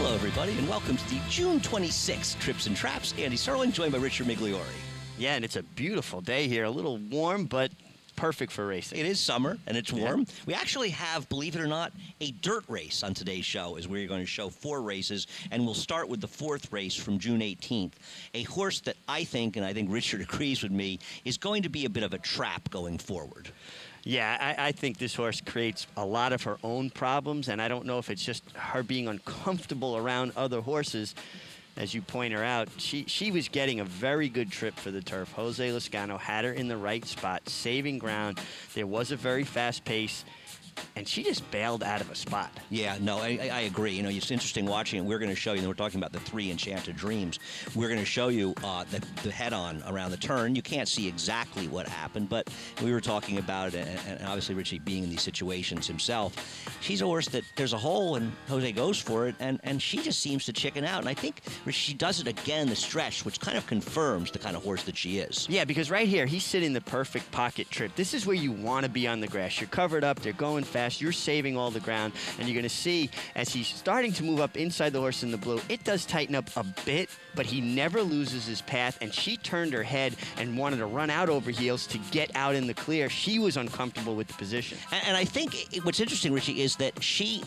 Hello, everybody, and welcome to the June 26th Trips and Traps. Andy Serling, joined by Richard Migliori. Yeah, and it's a beautiful day here. A little warm, but perfect for racing. It is summer, and it's warm. Yeah. We actually have, believe it or not, a dirt race on today's show, as we're going to show 4 races, and we'll start with the 4th race from June 18th. A horse that I think, and I think Richard agrees with me, is going to be a bit of a trap going forward. Yeah, I think this horse creates a lot of her own problems, and I don't know if it's just her being uncomfortable around other horses. As you point her out, she was getting a very good trip for the turf. Jose Lezcano had her in the right spot, saving ground. There was a very fast pace, and she just bailed out of a spot. Yeah, no, I agree. You know, it's interesting watching it. We're going to show you, and we're talking about the 3 Enchanted Dreams. We're going to show you the head-on around the turn. You can't see exactly what happened, but we were talking about it, and obviously Richie being in these situations himself. She's a horse that there's a hole, and Jose goes for it, and she just seems to chicken out. And I think she does it again in the stretch, which kind of confirms the kind of horse that she is. Yeah, because right here, he's sitting the perfect pocket trip. This is where you want to be on the grass. You're covered up, they're going fast, you're saving all the ground, and you're going to see as he's starting to move up inside the horse in the blue, it does tighten up a bit, but he never loses his path, and she turned her head and wanted to run out over heels to get out in the clear. She was uncomfortable with the position. And I think what's interesting, Richie, is that she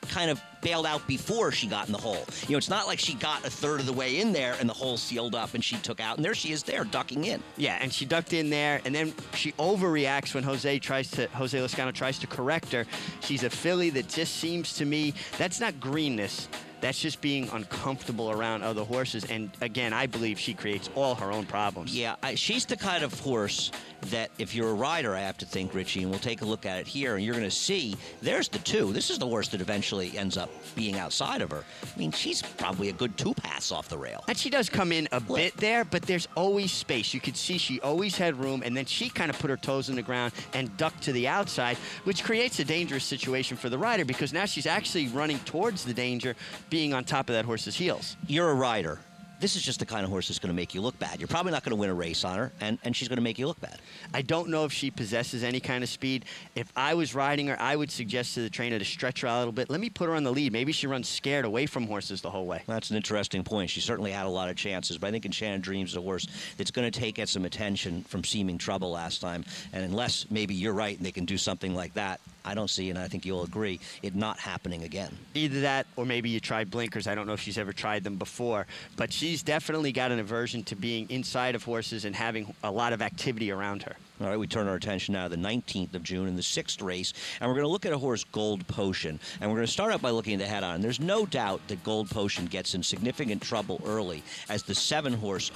kind of bailed out before she got in the hole. You know, it's not like she got a third of the way in there and the hole sealed up and she took out, and there she is there, ducking in. Yeah, and she ducked in there, and then she overreacts when Jose Lezcano tries to correct her. She's a filly that just seems to me, that's not greenness. That's just being uncomfortable around other horses. And again, I believe she creates all her own problems. Yeah, she's the kind of horse that if you're a rider, I have to think, Richie, and we'll take a look at it here, and you're going to see, there's the 2. This is the horse that eventually ends up being outside of her. I mean, she's probably a good 2 pass off the rail. And she does come in a bit there, but there's always space. You could see she always had room, and then she kind of put her toes in the ground and ducked to the outside, which creates a dangerous situation for the rider because now she's actually running towards the danger, being on top of that horse's heels. You're a rider. This is just the kind of horse that's going to make you look bad. You're probably not going to win a race on her, and she's going to make you look bad. I don't know if she possesses any kind of speed. If I was riding her, I would suggest to the trainer to stretch her out a little bit. Let me put her on the lead. Maybe she runs scared away from horses the whole way. That's an interesting point. She certainly had a lot of chances, but I think Enchanted Dreams is a horse that's going to get some attention from seeming trouble last time, and unless maybe you're right and they can do something like that, I don't see, and I think you'll agree, it not happening again. Either that or maybe you tried blinkers. I don't know if she's ever tried them before, but she's definitely got an aversion to being inside of horses and having a lot of activity around her. All right, we turn our attention now to the 19th of June in the 6th race, and we're going to look at a horse, Gold Potion. And we're going to start out by looking at the head-on. There's no doubt that Gold Potion gets in significant trouble early, as the 7-horse,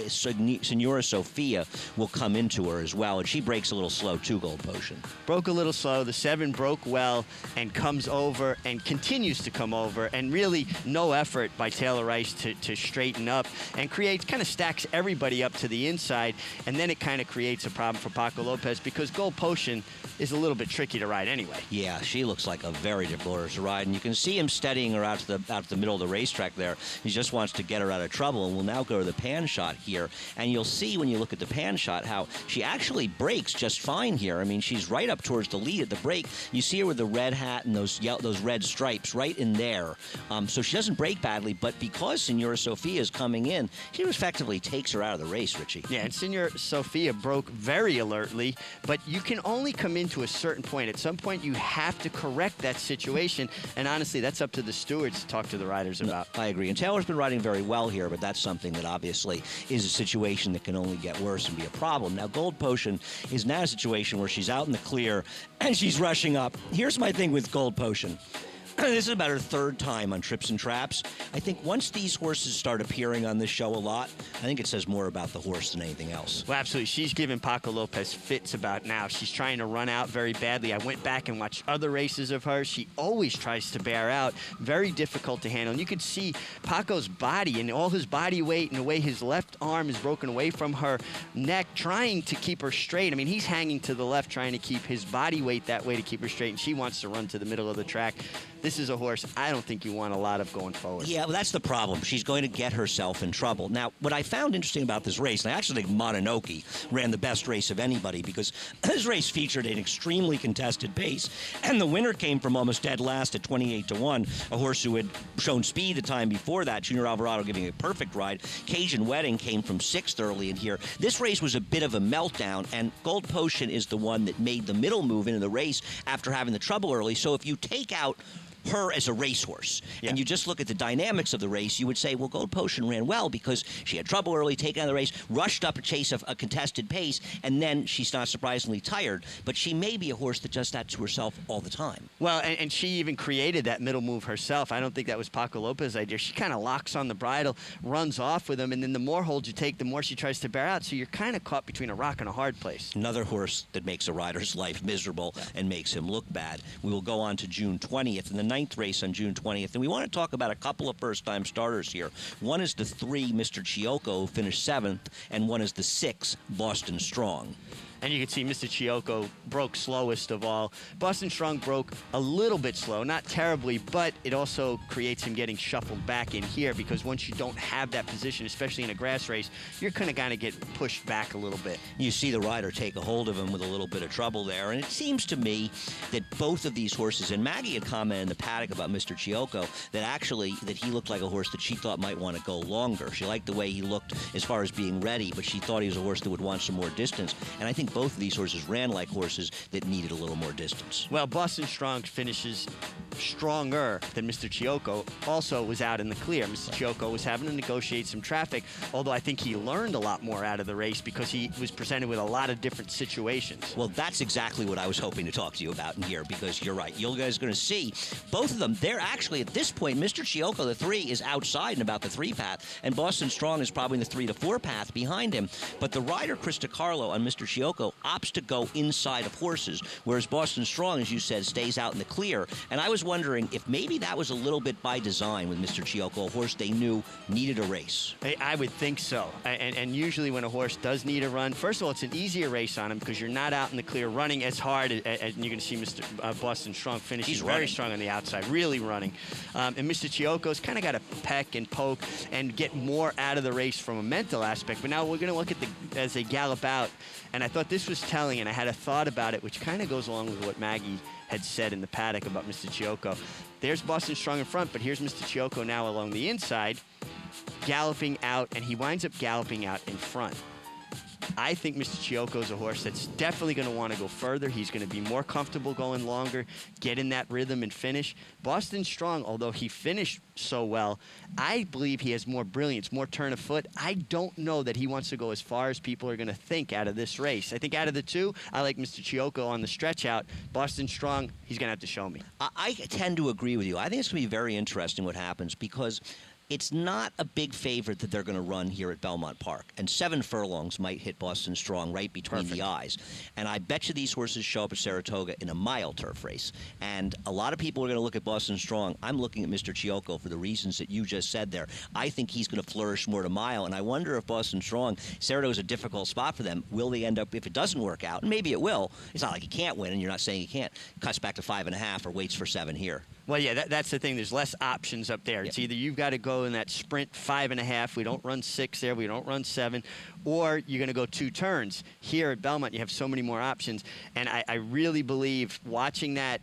Senora Sophia, will come into her as well, and she breaks a little slow too, Gold Potion. Broke a little slow. The 7 broke well and comes over and continues to come over, and really no effort by Taylor Rice to straighten up, and kind of stacks everybody up to the inside, and then it kind of creates a problem for Paco Lopez because Gold Potion is a little bit tricky to ride anyway. Yeah, she looks like a very difficult horse to ride, and you can see him steadying her out to the middle of the racetrack there. He just wants to get her out of trouble, and we'll now go to the pan shot here, and you'll see when you look at the pan shot how she actually breaks just fine here. I mean, she's right up towards the lead at the break. You see her with the red hat and those red stripes right in there. So she doesn't break badly, but because Senora Sophia is coming in, she effectively takes her out of the race, Richie. Yeah, and Senora Sophia broke very alertly, but you can only come into a certain point. At some point, you have to correct that situation, and honestly, that's up to the stewards to talk to the riders about. I agree, and Taylor's been riding very well here, but that's something that obviously is a situation that can only get worse and be a problem. Now, Gold Potion is now a situation where she's out in the clear, and she's rushing up. Here's my thing with Gold Potion. This is about her 3rd time on Trips and Traps. I think once these horses start appearing on this show a lot, I think it says more about the horse than anything else. Well, absolutely. She's giving Paco Lopez fits about now. She's trying to run out very badly. I went back and watched other races of hers. She always tries to bear out. Very difficult to handle. And you can see Paco's body and all his body weight and the way his left arm is broken away from her neck, trying to keep her straight. I mean, he's hanging to the left, trying to keep his body weight that way to keep her straight, and she wants to run to the middle of the track. this is a horse I don't think you want a lot of going forward. Yeah, well, that's the problem. She's going to get herself in trouble. Now, what I found interesting about this race, and I actually think Mononoke ran the best race of anybody, because this race featured an extremely contested pace, and the winner came from almost dead last at 28-1, a horse who had shown speed the time before that, Junior Alvarado giving a perfect ride. Cajun Wedding came from 6th early in here. This race was a bit of a meltdown, and Gold Potion is the one that made the middle move into the race after having the trouble early. So if you take out her as a racehorse, and you just look at the dynamics of the race, you would say, well, Gold Potion ran well because she had trouble early, taken out of the race, rushed up a chase of a contested pace, and then she's not surprisingly tired. But she may be a horse that does that to herself all the time. Well, and she even created that middle move herself. I don't think that was Paco Lopez's idea. She kind of locks on the bridle, runs off with him, and then the more holds you take, the more she tries to bear out. So you're kind of caught between a rock and a hard place. Another horse that makes a rider's life miserable and makes him look bad. We will go on to June 20th and the 9th race on June 20th. And we want to talk about a couple of first-time starters here. One is the 3, Mr. Gioco, who finished 7th, and one is the 6, Boston Strong. And you can see Mr. Gioco broke slowest of all. Boston Strong broke a little bit slow, not terribly, but it also creates him getting shuffled back in here, because once you don't have that position, especially in a grass race, you're going to kind of get pushed back a little bit. You see the rider take a hold of him with a little bit of trouble there, and it seems to me that both of these horses, and Maggie had commented in the paddock about Mr. Gioco, that he looked like a horse that she thought might want to go longer. She liked the way he looked as far as being ready, but she thought he was a horse that would want some more distance, and I think both of these horses ran like horses that needed a little more distance. Well, Boston Strong finishes stronger than Mr. Gioco. Also was out in the clear. Mr. Gioco was having to negotiate some traffic, although I think he learned a lot more out of the race because he was presented with a lot of different situations. Well, that's exactly what I was hoping to talk to you about in here, because you're right. You guys are going to see both of them. They're actually, at this point, Mr. Gioco, the 3, is outside and about the 3 path, and Boston Strong is probably in the 3 to 4 path behind him. But the rider, Krista Carlo, on Mr. Gioco, opts to go inside of horses, whereas Boston Strong, as you said, stays out in the clear. And I was wondering if maybe that was a little bit by design with Mr. Gioco, a horse they knew needed a race. I would think so. And usually when a horse does need a run, first of all, it's an easier race on him because you're not out in the clear running as hard, and you're going to see Mr. Boston Strong finish. He's very strong on the outside, really running. And Mr. Gioco's kind of got to peck and poke and get more out of the race from a mental aspect. But now we're going to look at as they gallop out, and I thought this was telling, and I had a thought about it, which kind of goes along with what Maggie had said in the paddock about Mr. Gioco. There's Boston Strong in front, but here's Mr. Gioco now along the inside, galloping out, and he winds up galloping out in front. I think Mr. Gioco is a horse that's definitely going to want to go further. He's going to be more comfortable going longer, get in that rhythm and finish. Boston Strong, although he finished so well, I believe he has more brilliance, more turn of foot. I don't know that he wants to go as far as people are going to think out of this race. I think out of the two, I like Mr. Gioco on the stretch out. Boston Strong, he's going to have to show me. I tend to agree with you. I think it's going to be very interesting what happens, because it's not a big favorite that they're going to run here at Belmont Park. And 7 furlongs might hit Boston Strong right between the eyes. And I bet you these horses show up at Saratoga in a mile turf race. And a lot of people are going to look at Boston Strong. I'm looking at Mr. Gioco for the reasons that you just said there. I think he's going to flourish more at a mile. And I wonder if Boston Strong, Saratoga is a difficult spot for them. Will they end up, if it doesn't work out, and maybe it will, it's not like he can't win, and you're not saying he can't, cuts back to 5.5 or waits for 7 here. Well, yeah, that's the thing. There's less options up there. It's either you've got to go in that sprint 5.5. We don't run 6 there. We don't run 7. Or you're going to go 2 turns. Here at Belmont, you have so many more options. And I really believe watching that,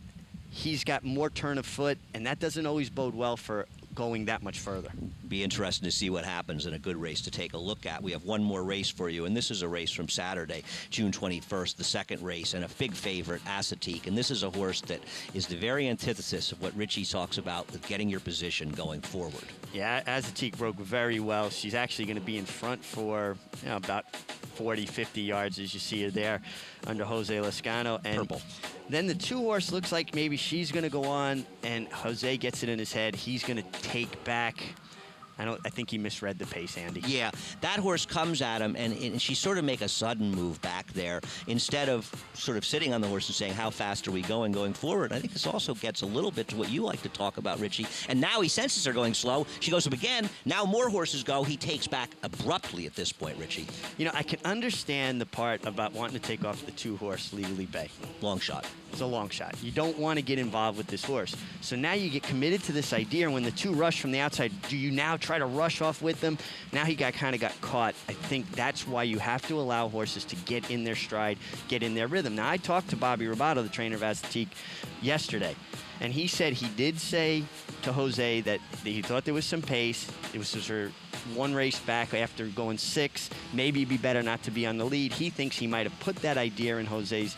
he's got more turn of foot, and that doesn't always bode well for going that much further. Be interesting to see what happens in a good race to take a look at. We have one more race for you, and this is a race from Saturday, June 21st, the second race, and a big favorite, Assateague. And this is a horse that is the very antithesis of what Richie talks about with getting your position going forward. Yeah, Assateague broke very well. She's actually going to be in front for about 40, 50 yards, as you see her there, under Jose Lascano. And Purple. Then the 2-horse looks like maybe she's going to go on, and Jose gets it in his head. He's going to take back. I think he misread the pace, Andy. Yeah, that horse comes at him, and she sort of make a sudden move back there instead of sort of sitting on the horse and saying, how fast are we going forward? I think this also gets a little bit to what you like to talk about, Richie. And now he senses her going slow. She goes up again. Now more horses go. He takes back abruptly at this point, Richie. You know, I can understand the part about wanting to take off the 2-horse Legally Bay. Long shot. It's a long shot. You don't want to get involved with this horse. So now you get committed to this idea, and when the two rush from the outside, do you now try to rush off with them? Now he kind of got caught. I think that's why you have to allow horses to get in their stride, get in their rhythm. Now, I talked to Bobby Robato, the trainer of Assateague, yesterday, and he said he did say to Jose that he thought there was some pace. It was her one race back after going 6. Maybe it'd be better not to be on the lead. He thinks he might have put that idea in Jose's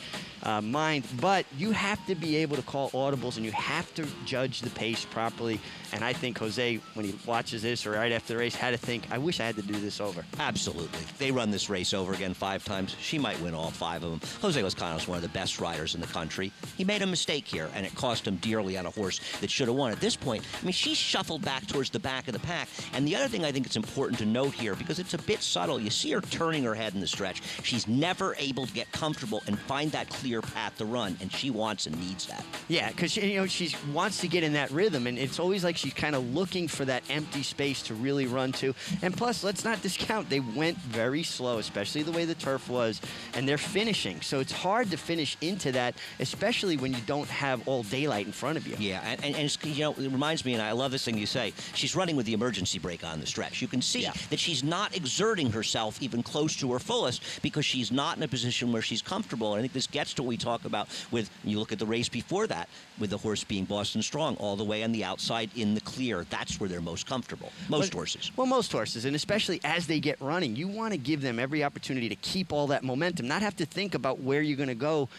mind, but you have to be able to call audibles, and you have to judge the pace properly. And I think Jose, when he watches this or right after the race, had to think, I wish I had to do this over. Absolutely. They run this race over again 5 times. She might win all 5 of them. Jose Lezcano is one of the best riders in the country. He made a mistake here, and it cost him dearly on a horse that should have won. At this point, I mean, she shuffled back towards the back of the pack. And the other thing I think it's important to note here, because it's a bit subtle, you see her turning her head in the stretch. She's never able to get comfortable and find that clear path to run, and she wants and needs that. Yeah, because she wants to get in that rhythm, and it's always like she's kind of looking for that empty space to really run to. And plus, let's not discount, they went very slow, especially the way the turf was, and they're finishing. So it's hard to finish into that, especially when you don't have all daylight in front of you. Yeah, and it's, it reminds me, and I love this thing you say, she's running with the emergency brake on the stretch. You can see that she's not exerting herself even close to her fullest because she's not in a position where she's comfortable. And I think this gets to what we talk about with, you look at the race before that, with the horse being Boston Strong, all the way on the outside in the clear. That's where they're most comfortable. Most horses. Well, most horses, and especially as they get running, you want to give them every opportunity to keep all that momentum, not have to think about where you're going to go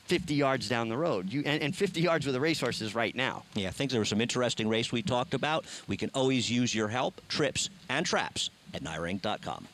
50 yards down the road. And 50 yards with a racehorse is right now. Yeah, I think there was some interesting race we talked about. We can always use your help, trips, and traps at NYRank.com.